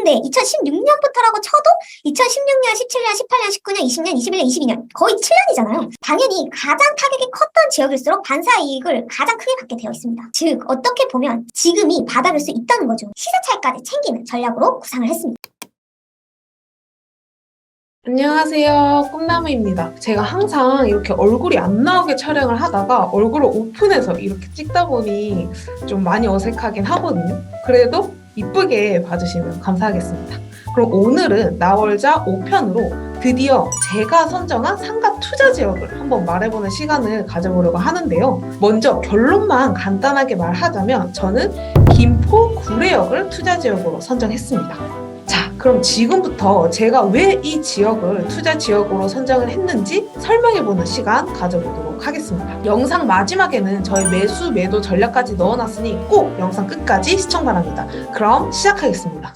근데 2016년부터라고 쳐도 2016년, 17년, 18년, 19년, 20년, 21년, 22년 거의 7년이잖아요. 당연히 가장 타격이 컸던 지역일수록 반사 이익을 가장 크게 받게 되어 있습니다. 즉 어떻게 보면 지금이 바닥일 수 있다는 거죠. 시세 차익까지 챙기는 전략으로 구상을 했습니다. 안녕하세요. 꿈나무입니다. 제가 항상 이렇게 얼굴이 안 나오게 촬영을 하다가 얼굴을 오픈해서 이렇게 찍다 보니 좀 많이 어색하긴 하거든요. 그래도 이쁘게 봐주시면 감사하겠습니다. 그럼 오늘은 나월자 5편으로 드디어 제가 선정한 상가 투자 지역을 한번 말해보는 시간을 가져보려고 하는데요. 먼저 결론만 간단하게 말하자면 저는 김포 구례역을 투자 지역으로 선정했습니다. 자, 그럼 지금부터 제가 왜 이 지역을 투자 지역으로 선정을 했는지 설명해보는 시간 가져보도록 하겠습니다. 영상 마지막에는 저희 매수 매도 전략까지 넣어놨으니 꼭 영상 끝까지 시청 바랍니다. 그럼 시작하겠습니다.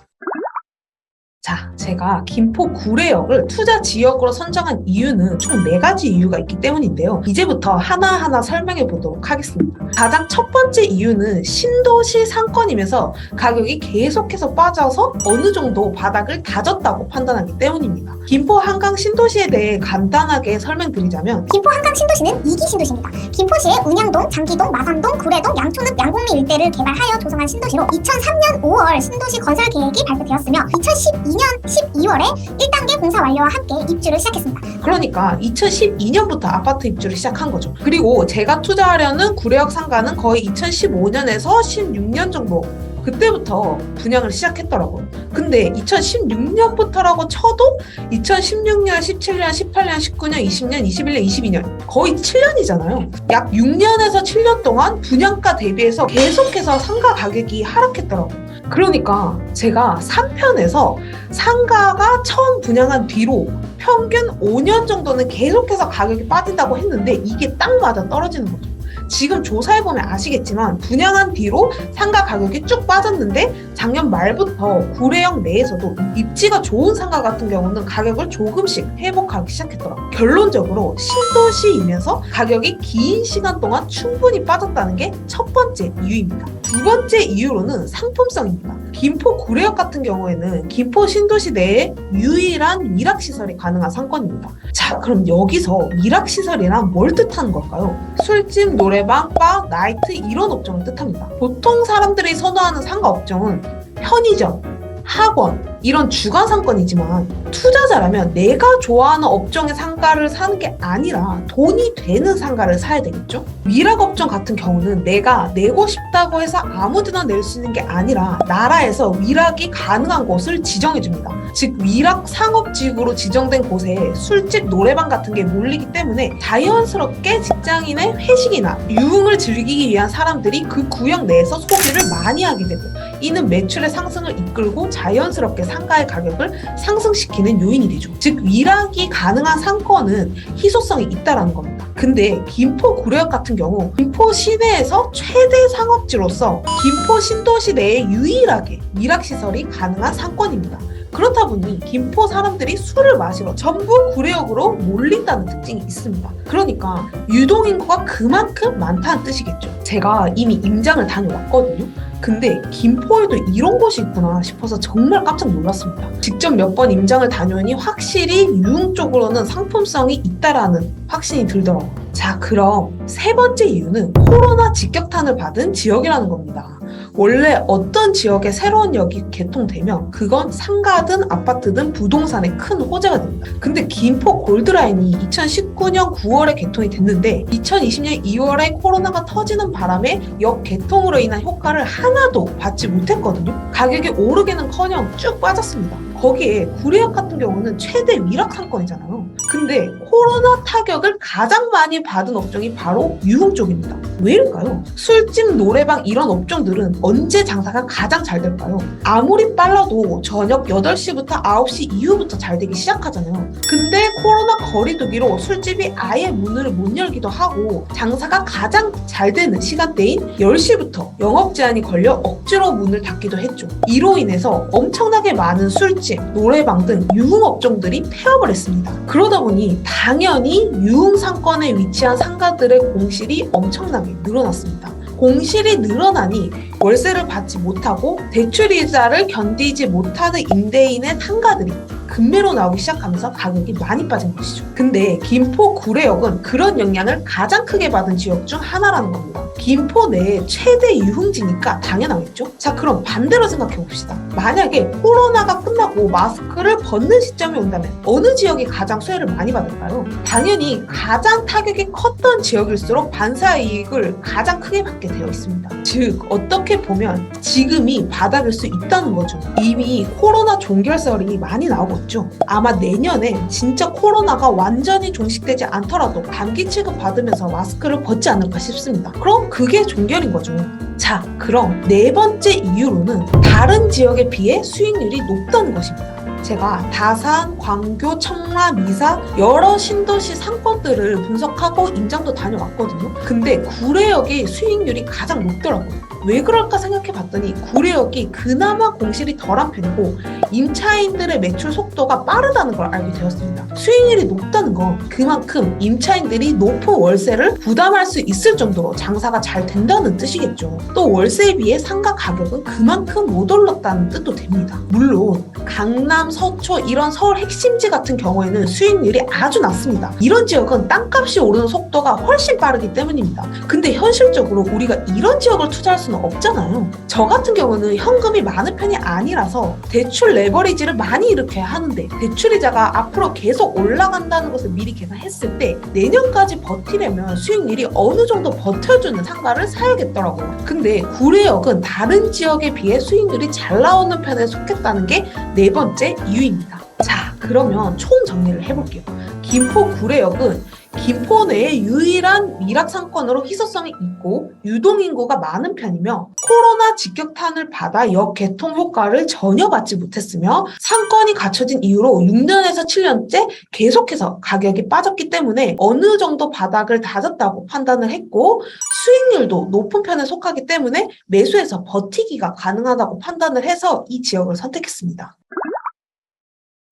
자, 제가 김포 구례역을 투자 지역으로 선정한 이유는 총 4가지 이유가 있기 때문인데요. 이제부터 하나하나 설명해 보도록 하겠습니다. 가장 첫 번째 이유는 신도시 상권이면서 가격이 계속해서 빠져서 어느 정도 바닥을 다졌다고 판단하기 때문입니다. 김포 한강 신도시에 대해 간단하게 설명드리자면 김포 한강 신도시는 2기 신도시입니다. 김포시의 운양동, 장기동, 마산동, 구례동, 양촌읍, 양곡리 일대를 개발하여 조성한 신도시로 2003년 5월 신도시 건설 계획이 발표되었으며 2012년 12월에 1단계 공사 완료와 함께 입주를 시작했습니다. 그러니까 2012년부터 아파트 입주를 시작한 거죠. 그리고 제가 투자하려는 구례역 상가는 거의 2015년에서 16년 정도 그때부터 분양을 시작했더라고요. 근데 2016년부터라고 쳐도 2016년, 17년, 18년, 19년, 20년, 21년, 22년 거의 7년이잖아요. 약 6년에서 7년 동안 분양가 대비해서 계속해서 상가 가격이 하락했더라고요. 그러니까 제가 3편에서 상가가 처음 분양한 뒤로 평균 5년 정도는 계속해서 가격이 빠진다고 했는데 이게 딱 맞아 떨어지는 거죠. 지금 조사해보면 아시겠지만 분양한 뒤로 상가 가격이 쭉 빠졌는데 작년 말부터 구례역 내에서도 입지가 좋은 상가 같은 경우는 가격을 조금씩 회복하기 시작했더라고요. 결론적으로 신도시이면서 가격이 긴 시간 동안 충분히 빠졌다는 게 첫 번째 이유입니다. 두 번째 이유로는 상품성입니다. 김포 구례역 같은 경우에는 김포 신도시 내에 유일한 위락시설이 가능한 상권입니다. 자, 그럼 여기서 위락시설이란 뭘 뜻하는 걸까요? 술집, 노래방, 바, 나이트 이런 업종을 뜻합니다. 보통 사람들이 선호하는 상가 업종은 편의점, 학원 이런 주간 상권이지만 투자자라면 내가 좋아하는 업종의 상가를 사는 게 아니라 돈이 되는 상가를 사야 되겠죠? 위락 업종 같은 경우는 내가 내고 싶다고 해서 아무데나 낼 수 있는 게 아니라 나라에서 위락이 가능한 곳을 지정해줍니다. 즉 위락 상업지구로 지정된 곳에 술집, 노래방 같은 게 몰리기 때문에 자연스럽게 직장인의 회식이나 유흥을 즐기기 위한 사람들이 그 구역 내에서 소비를 많이 하게 되고 이는 매출의 상승을 이끌고 자연스럽게 상가의 가격을 상승시키는 요인이 되죠. 즉 위락이 가능한 상권은 희소성이 있다라는 겁니다. 근데 김포 구례역 같은 경우 김포 시내에서 최대 상업지로서 김포 신도시 내에 유일하게 위락시설이 가능한 상권입니다. 그렇다 보니 김포 사람들이 술을 마시러 전부 구례역으로 몰린다는 특징이 있습니다. 그러니까 유동인구가 그만큼 많다는 뜻이겠죠. 제가 이미 임장을 다녀왔거든요. 근데 김포에도 이런 곳이 있구나 싶어서 정말 깜짝 놀랐습니다. 직접 몇 번 임장을 다녀오니 확실히 유흥 쪽으로는 상품성이 있다라는 확신이 들더라고요. 자, 그럼 세 번째 이유는 코로나 직격탄을 받은 지역이라는 겁니다. 원래 어떤 지역에 새로운 역이 개통되면 그건 상가든 아파트든 부동산에 큰 호재가 됩니다. 근데 김포 골드라인이 2019년 9월에 개통이 됐는데 2020년 2월에 코로나가 터지는 바람에 역 개통으로 인한 효과를 하나도 받지 못했거든요. 가격이 오르기는커녕 쭉 빠졌습니다. 거기에 구례역 같은 경우는 최대 위락 상권이잖아요. 근데 코로나 타격을 가장 많이 받은 업종이 바로 유흥 쪽입니다. 왜일까요? 술집, 노래방 이런 업종들은 언제 장사가 가장 잘 될까요? 아무리 빨라도 저녁 8시부터 9시 이후부터 잘 되기 시작하잖아요. 근데 코로나 거리두기로 술집이 아예 문을 못 열기도 하고 장사가 가장 잘 되는 시간대인 10시부터 영업 제한이 걸려 억지로 문을 닫기도 했죠. 이로 인해서 엄청나게 많은 술집, 노래방 등 유흥 업종들이 폐업을 했습니다. 그러다 보니 당연히 유흥 상권에 위치한 상가들의 공실이 엄청나게 늘어났습니다. 공실이 늘어나니 월세를 받지 못하고 대출이자를 견디지 못하는 임대인의 상가들이 급매로 나오기 시작하면서 가격이 많이 빠진 것이죠. 근데 김포 구례역은 그런 영향을 가장 크게 받은 지역 중 하나라는 겁니다. 김포 내에 최대 유흥지니까 당연하겠죠? 자, 그럼 반대로 생각해 봅시다. 만약에 코로나가 끝나고 마스크를 벗는 시점이 온다면 어느 지역이 가장 수혜를 많이 받을까요? 당연히 가장 타격이 컸던 지역일수록 반사 이익을 가장 크게 받게 되어 있습니다. 즉, 어떻게 보면 지금이 바닥일 수 있다는 거죠. 이미 코로나 종결설이 많이 나오고 있죠. 아마 내년에 진짜 코로나가 완전히 종식되지 않더라도 감기 취급 받으면서 마스크를 벗지 않을까 싶습니다. 그럼 그게 종결인 거죠. 자, 그럼 네 번째 이유로는 다른 지역에 비해 수익률이 높다는 것입니다. 제가 다산, 광교, 청라, 미사 여러 신도시 상권들을 분석하고 임장도 다녀왔거든요. 근데 구례역의 수익률이 가장 높더라고요. 왜 그럴까 생각해 봤더니 구례역이 그나마 공실이 덜한 편이고 임차인들의 매출 속도가 빠르다는 걸 알게 되었습니다. 수익률이 높다는 건 그만큼 임차인들이 높은 월세를 부담할 수 있을 정도로 장사가 잘 된다는 뜻이겠죠. 또 월세에 비해 상가 가격은 그만큼 못 올랐다는 뜻도 됩니다. 물론 강남, 서초 이런 서울 핵심지 같은 경우에는 수익률이 아주 낮습니다. 이런 지역은 땅값이 오르는 속도가 훨씬 빠르기 때문입니다. 근데 현실적으로 우리가 이런 지역을 투자할 수는 없잖아요. 저 같은 경우는 현금이 많은 편이 아니라서 대출 레버리지를 많이 일으켜야 하는데 대출이자가 앞으로 계속 올라간다는 것을 미리 계산했을 때 내년까지 버티려면 수익률이 어느 정도 버텨주는 상가를 사야겠더라고요. 근데 구례역은 다른 지역에 비해 수익률이 잘 나오는 편에 속했다는 게 네 번째 이유입니다. 자, 그러면 총 정리를 해볼게요. 김포 구례역은 김포 내의 유일한 미락 상권으로 희소성이 있고 유동인구가 많은 편이며 코로나 직격탄을 받아 역 개통 효과를 전혀 받지 못했으며 상권이 갖춰진 이후로 6년에서 7년째 계속해서 가격이 빠졌기 때문에 어느 정도 바닥을 다졌다고 판단을 했고 수익률도 높은 편에 속하기 때문에 매수해서 버티기가 가능하다고 판단을 해서 이 지역을 선택했습니다.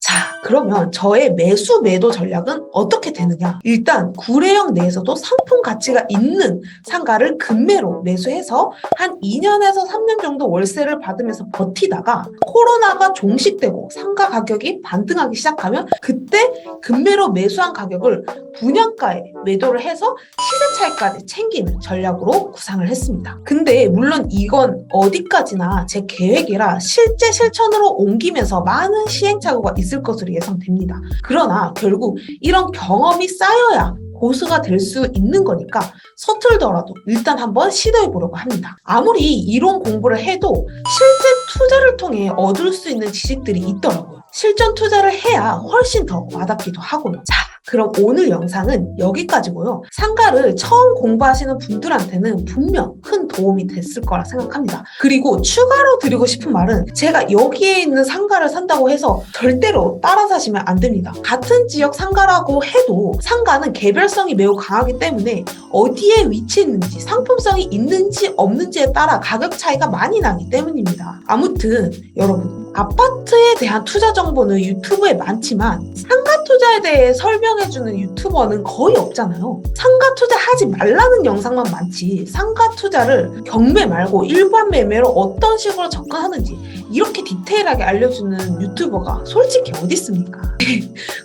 자, 그러면 저의 매수 매도 전략은 어떻게 되느냐? 일단 구례역 내에서도 상품 가치가 있는 상가를 급매로 매수해서 한 2년에서 3년 정도 월세를 받으면서 버티다가 코로나가 종식되고 상가 가격이 반등하기 시작하면 그때 급매로 매수한 가격을 분양가에 매도를 해서 시세 차익까지 챙기는 전략으로 구상을 했습니다. 근데 물론 이건 어디까지나 제 계획이라 실제 실천으로 옮기면서 많은 시행착오가 있을 것으로 예상됩니다. 그러나 결국 이런 경험이 쌓여야 고수가 될 수 있는 거니까 서툴더라도 일단 한번 시도해보려고 합니다. 아무리 이론 공부를 해도 실제 투자를 통해 얻을 수 있는 지식들이 있더라고요. 실전 투자를 해야 훨씬 더 와닿기도 하고요. 자, 그럼 오늘 영상은 여기까지고요. 상가를 처음 공부하시는 분들한테는 분명 큰 도움이 됐을 거라 생각합니다. 그리고 추가로 드리고 싶은 말은 제가 여기에 있는 상가를 산다고 해서 절대로 따라 사시면 안 됩니다. 같은 지역 상가라고 해도 상가는 개별성이 매우 강하기 때문에 어디에 위치해 있는지 상품성이 있는지 없는지에 따라 가격 차이가 많이 나기 때문입니다. 아무튼 여러분 아파트에 대한 투자 정보는 유튜브에 많지만 상가 투자에 대해 설명해주는 유튜버는 거의 없잖아요. 상가 투자하지 말라는 영상만 많지 상가 투자를 경매 말고 일반 매매로 어떤 식으로 접근하는지 이렇게 디테일하게 알려주는 유튜버가 솔직히 어디 있습니까?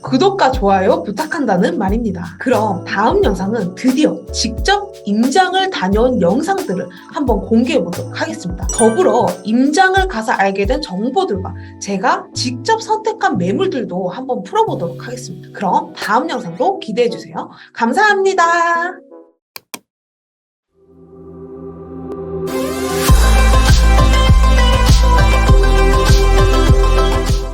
구독과 좋아요 부탁한다는 말입니다. 그럼 다음 영상은 드디어 직접 임장을 다녀온 영상들을 한번 공개해 보도록 하겠습니다. 더불어 임장을 가서 알게 된 정보들과 제가 직접 선택한 매물들도 한번 풀어보도록 하겠습니다. 그럼 다음 영상도 기대해 주세요. 감사합니다.